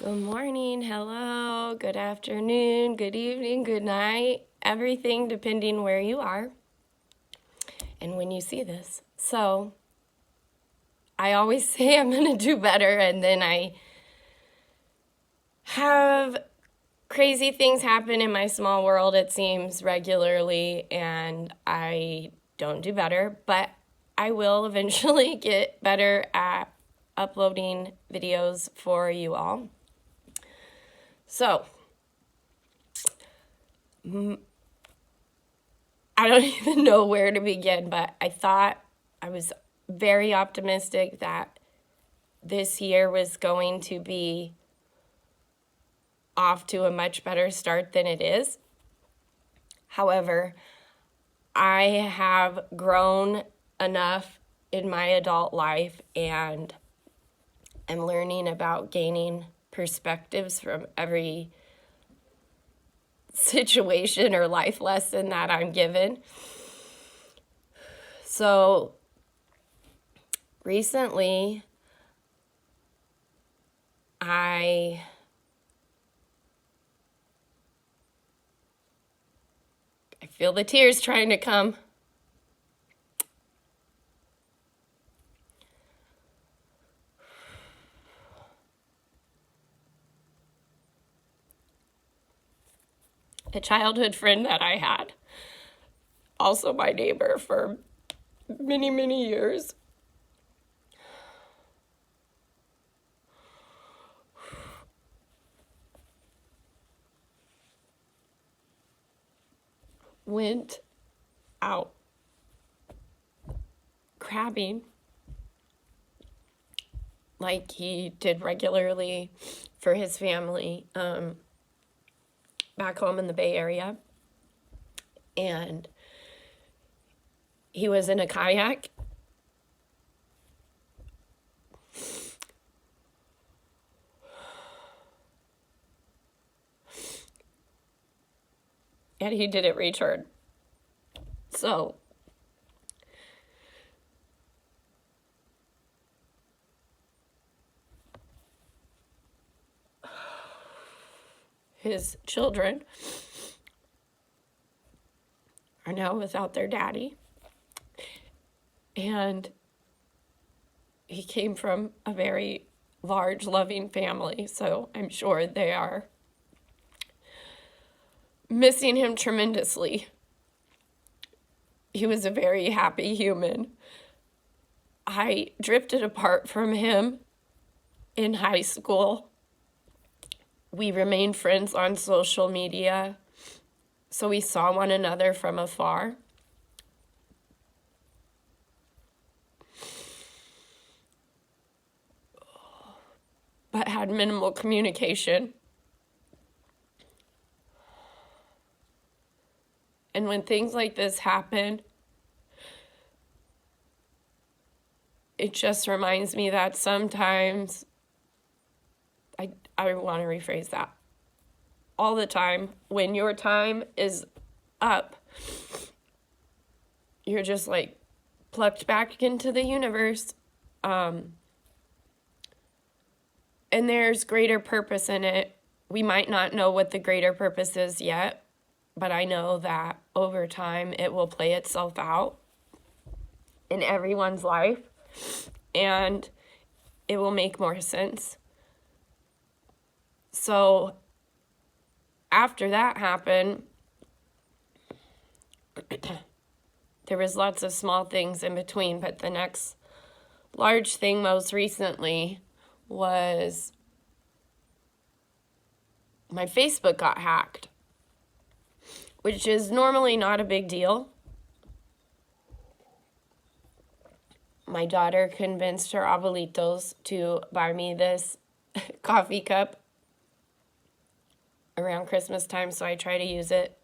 Good morning, hello, good afternoon, good evening, good night, everything depending where you are and when you see this. So, I always say I'm going to do better, and then I have crazy things happen in my small world, it seems, regularly, and I don't do better, but I will eventually get better at uploading videos for you all. So, I don't even know where to begin, but I was very optimistic that this year was going to be off to a much better start than it is. However, I have grown enough in my adult life and am learning about gaining perspectives from every situation or life lesson that I'm given. So recently, I feel the tears trying to come. A childhood friend that I had, also my neighbor for many, many years, went out crabbing like he did regularly for his family back home in the Bay Area. And he was in a kayak. And he didn't return. So his children are now without their daddy. And he came from a very large, loving family, so I'm sure they are missing him tremendously. He was a very happy human. I drifted apart from him in high school. We remained friends on social media, so we saw one another from afar. But had minimal communication. And when things like this happen, it just reminds me that sometimes, I want to rephrase that, all the time, when your time is up, you're just like plucked back into the universe. And there's greater purpose in it. We might not know what the greater purpose is yet, but I know that over time it will play itself out in everyone's life, and it will make more sense. So after that happened, there was lots of small things in between, but the next large thing most recently was my Facebook got hacked, which is normally not a big deal. My daughter convinced her abuelitos to buy me this coffee cup around Christmas time, so I try to use it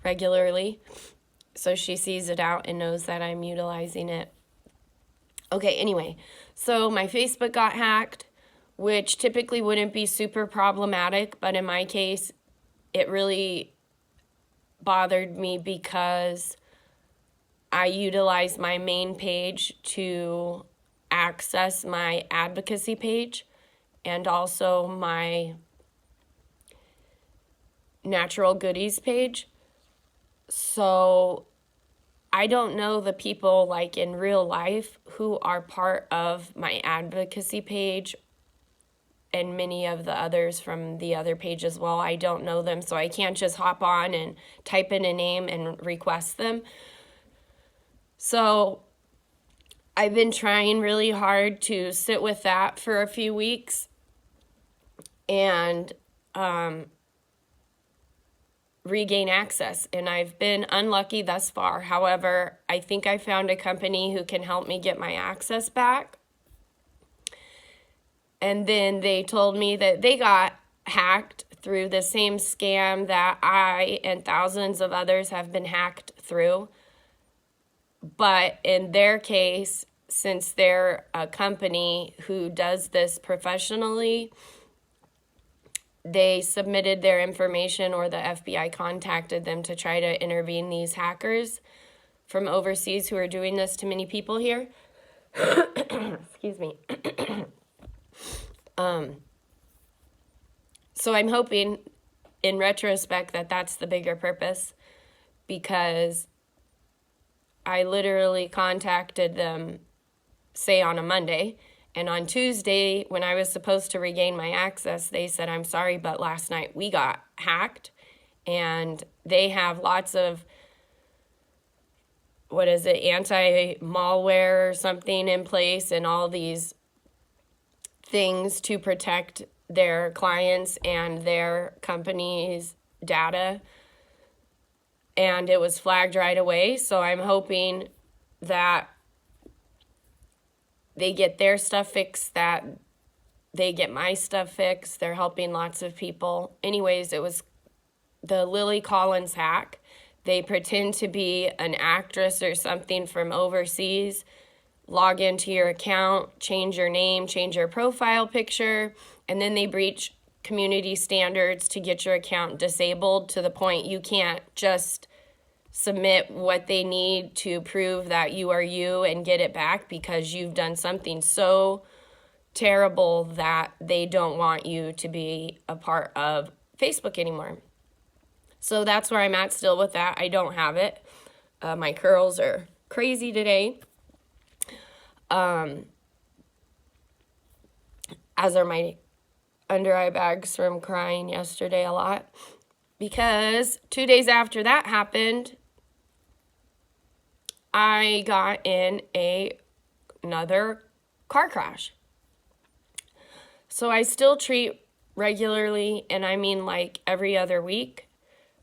regularly, so she sees it out and knows that I'm utilizing it. Okay, anyway, so my Facebook got hacked, which typically wouldn't be super problematic, but in my case, it really bothered me because I utilized my main page to access my advocacy page, and also my natural goodies page. So I don't know the people like in real life who are part of my advocacy page and many of the others from the other page as well. I don't know them, so I can't just hop on and type in a name and request them. So I've been trying really hard to sit with that for a few weeks and regain access, and I've been unlucky thus far. However, I think I found a company who can help me get my access back. And then they told me that they got hacked through the same scam that I and thousands of others have been hacked through. But in their case, since they're a company who does this professionally, they submitted their information, or the FBI contacted them to try to intervene these hackers from overseas who are doing this to many people here. Excuse me. So I'm hoping in retrospect that that's the bigger purpose, because I literally contacted them, say, on a Monday, and on Tuesday, when I was supposed to regain my access, they said, "I'm sorry, but last night we got hacked," and they have lots of, anti-malware or something in place, and all these things to protect their clients and their company's data, and it was flagged right away. So I'm hoping that they get their stuff fixed, that they get my stuff fixed. They're helping lots of people. Anyways, it was the Lily Collins hack. They pretend to be an actress or something from overseas, log into your account, change your name, change your profile picture, and then they breach community standards to get your account disabled to the point you can't just submit what they need to prove that you are you and get it back, because you've done something so terrible that they don't want you to be a part of Facebook anymore. So that's where I'm at still with that. I don't have it. My curls are crazy today. As are my under eye bags from crying yesterday a lot. Because 2 days after that happened, I got in another car crash. So I still treat regularly, and I mean like every other week,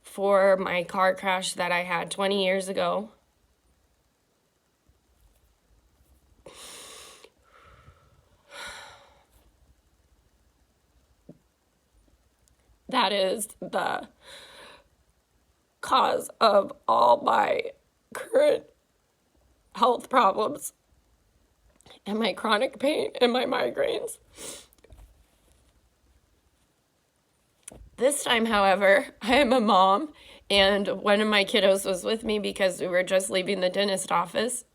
for my car crash that I had 20 years ago. That is the cause of all my current health problems and my chronic pain and my migraines. This time, however, I am a mom, and one of my kiddos was with me because we were just leaving the dentist office.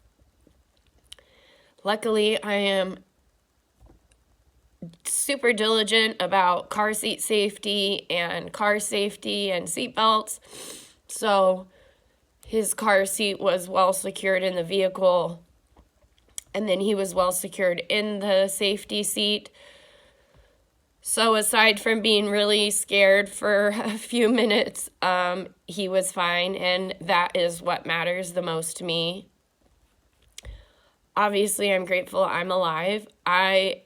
Luckily, I am super diligent about car seat safety and seat belts. So his car seat was well secured in the vehicle, and then he was well secured in the safety seat. So aside from being really scared for a few minutes, he was fine, and that is what matters the most to me. Obviously, I'm grateful I'm alive. I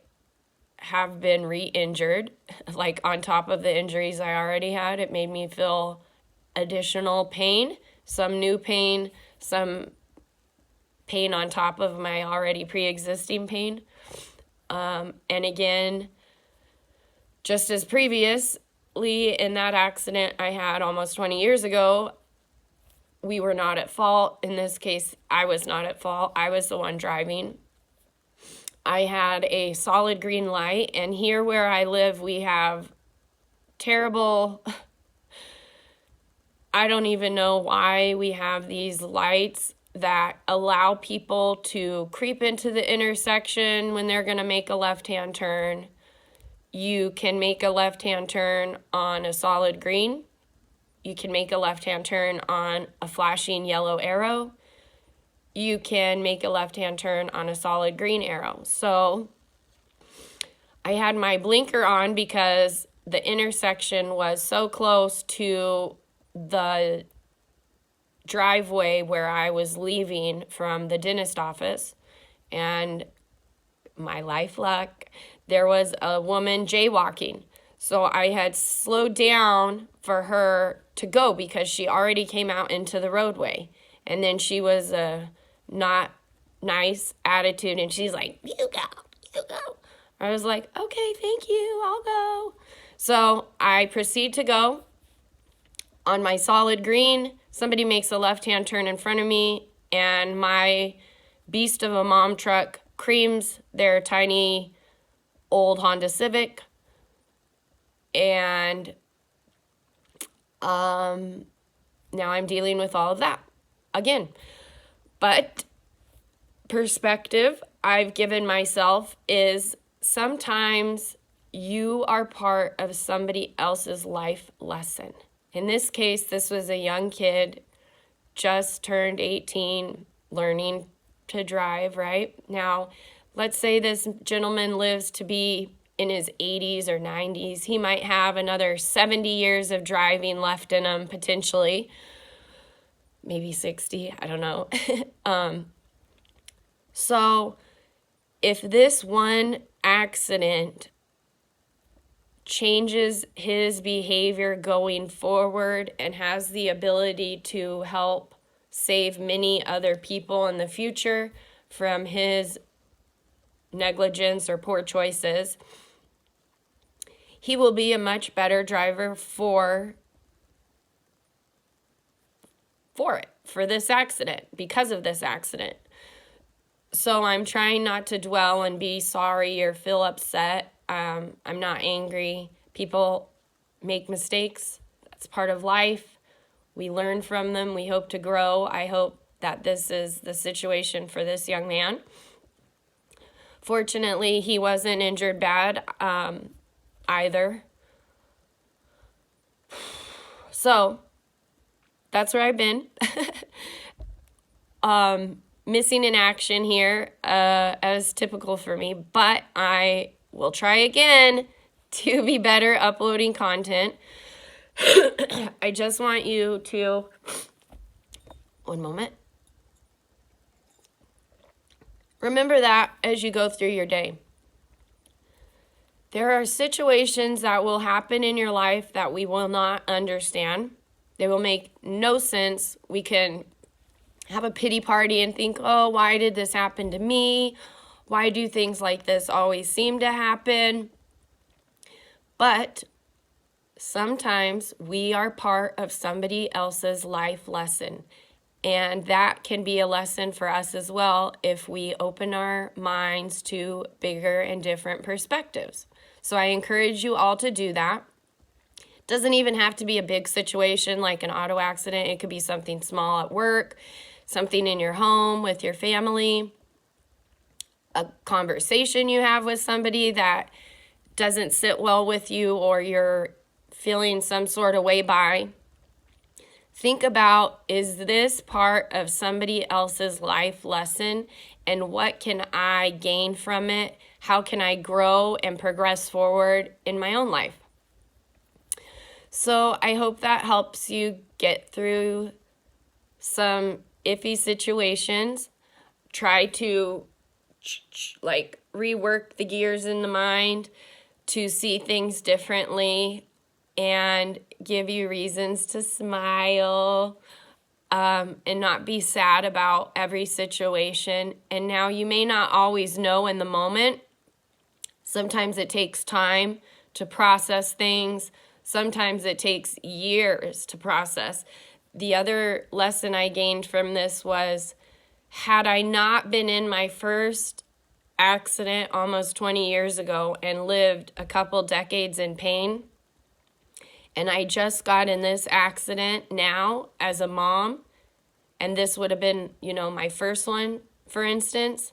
have been re-injured, like on top of the injuries I already had. It made me feel additional pain, some new pain, some pain on top of my already pre-existing pain. And again, just as previously in that accident I had almost 20 years ago, we were not at fault. In this case, I was not at fault. I was the one driving. I had a solid green light, and here where I live, we have terrible, I don't even know why we have these lights that allow people to creep into the intersection when they're going to make a left-hand turn. You can make a left-hand turn on a solid green. You can make a left-hand turn on a flashing yellow arrow. You can make a left-hand turn on a solid green arrow. So I had my blinker on because the intersection was so close to the driveway where I was leaving from the dentist office. And my life luck, there was a woman jaywalking. So I had slowed down for her to go because she already came out into the roadway. And then she was a not nice attitude, and she's like, you go. I was like, okay, thank you, I'll go. So I proceed to go. On my solid green, somebody makes a left-hand turn in front of me, and my beast of a mom truck creams their tiny old Honda Civic. And now I'm dealing with all of that again. But perspective I've given myself is sometimes you are part of somebody else's life lesson. In this case, this was a young kid, just turned 18, learning to drive, right? Now, let's say this gentleman lives to be in his 80s or 90s. He might have another 70 years of driving left in him, potentially. Maybe 60, I don't know. So if this one accident changes his behavior going forward and has the ability to help save many other people in the future from his negligence or poor choices, he will be a much better driver for this accident, because of this accident. So I'm trying not to dwell and be sorry or feel upset. I'm not angry. People make mistakes. That's part of life. We learn from them. We hope to grow. I hope that this is the situation for this young man. Fortunately, he wasn't injured bad either. So that's where I've been. Missing in action here, as typical for me, but I will try again to be better uploading content. I just want you to, one moment, remember that as you go through your day. There are situations that will happen in your life that we will not understand. They will make no sense. We can have a pity party and think, oh, why did this happen to me? Why do things like this always seem to happen? But sometimes we are part of somebody else's life lesson. And that can be a lesson for us as well if we open our minds to bigger and different perspectives. So I encourage you all to do that. It doesn't even have to be a big situation like an auto accident. It could be something small at work, something in your home with your family, a conversation you have with somebody that doesn't sit well with you or you're feeling some sort of way by. Think about, is this part of somebody else's life lesson, and what can I gain from it? How can I grow and progress forward in my own life? So I hope that helps you get through some iffy situations. Try to rework the gears in the mind to see things differently and give you reasons to smile and not be sad about every situation. And now you may not always know in the moment. Sometimes it takes time to process things. Sometimes it takes years to process. The other lesson I gained from this was, had I not been in my first accident almost 20 years ago and lived a couple decades in pain, and I just got in this accident now as a mom, and this would have been, my first one, for instance,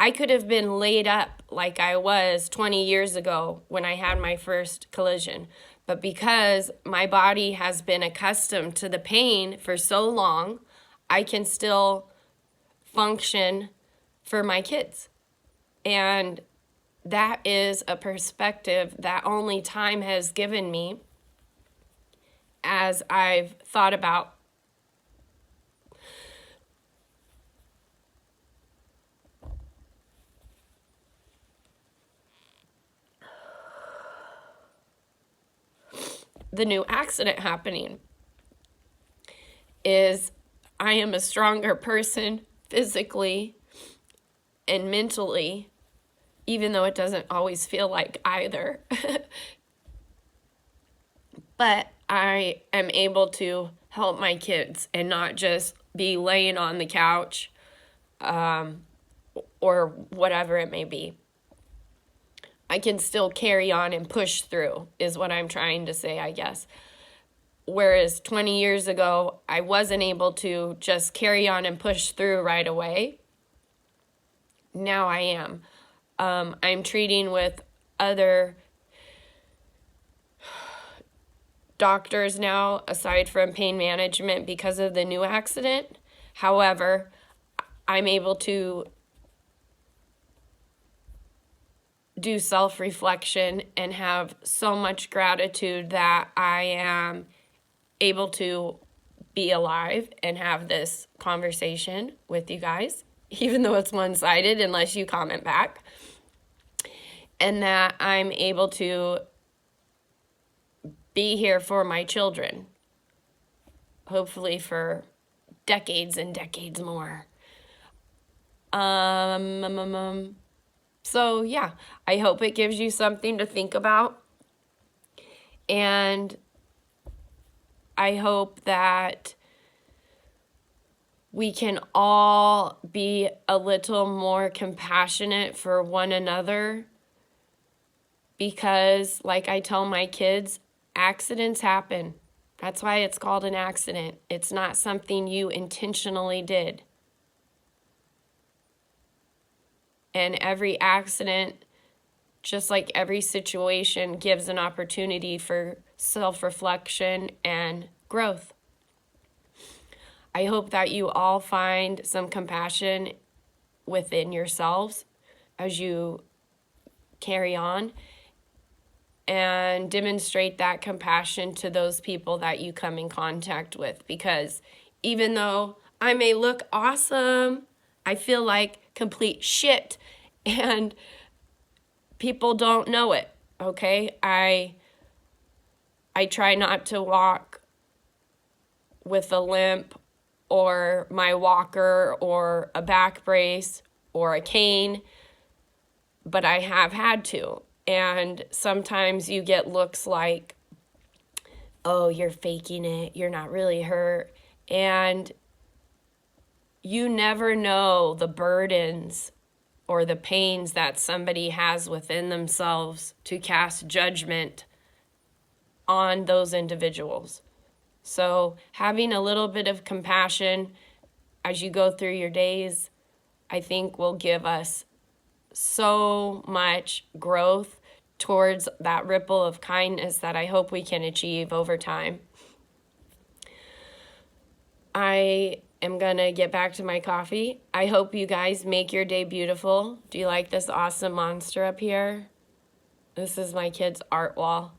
I could have been laid up like I was 20 years ago when I had my first collision. But because my body has been accustomed to the pain for so long, I can still function for my kids. And that is a perspective that only time has given me as I've thought about the new accident happening. Is I am a stronger person physically and mentally, even though it doesn't always feel like either. But I am able to help my kids and not just be laying on the couch or whatever it may be. I can still carry on and push through is what I'm trying to say, I guess. Whereas 20 years ago, I wasn't able to just carry on and push through right away. Now I am. I'm treating with other doctors now, aside from pain management, because of the new accident. However, I'm able to do self-reflection and have so much gratitude that I am able to be alive and have this conversation with you guys, even though it's one-sided unless you comment back. And that I'm able to be here for my children, hopefully for decades and decades more. So yeah, I hope it gives you something to think about. And I hope that we can all be a little more compassionate for one another, because like I tell my kids, accidents happen. That's why it's called an accident. It's not something you intentionally did. And every accident, just like every situation, gives an opportunity for self-reflection and growth. I hope that you all find some compassion within yourselves as you carry on, and demonstrate that compassion to those people that you come in contact with. Because even though I may look awesome, I feel like complete shit, and people don't know it, okay? I try not to walk with a limp or my walker or a back brace or a cane, but I have had to. And sometimes you get looks like, oh, you're faking it, you're not really hurt. And you never know the burdens or the pains that somebody has within themselves to cast judgment on those individuals. So having a little bit of compassion as you go through your days, I think will give us so much growth towards that ripple of kindness that I hope we can achieve over time. I am gonna get back to my coffee. I hope you guys make your day beautiful. Do you like this awesome monster up here? This is my kid's art wall.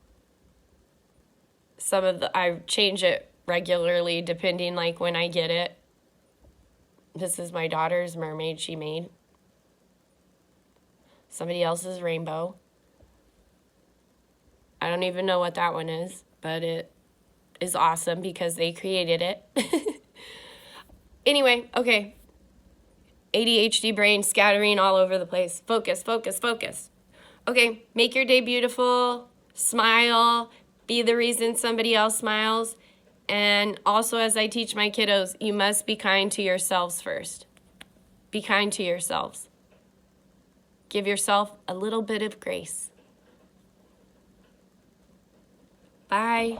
I change it regularly depending like when I get it. This is my daughter's mermaid she made. Somebody else's rainbow. I don't even know what that one is, but it is awesome because they created it. Anyway, okay. ADHD brain scattering all over the place. Focus, focus, focus. Okay, make your day beautiful. Smile. Be the reason somebody else smiles. And also, as I teach my kiddos, you must be kind to yourselves first. Be kind to yourselves. Give yourself a little bit of grace. Bye.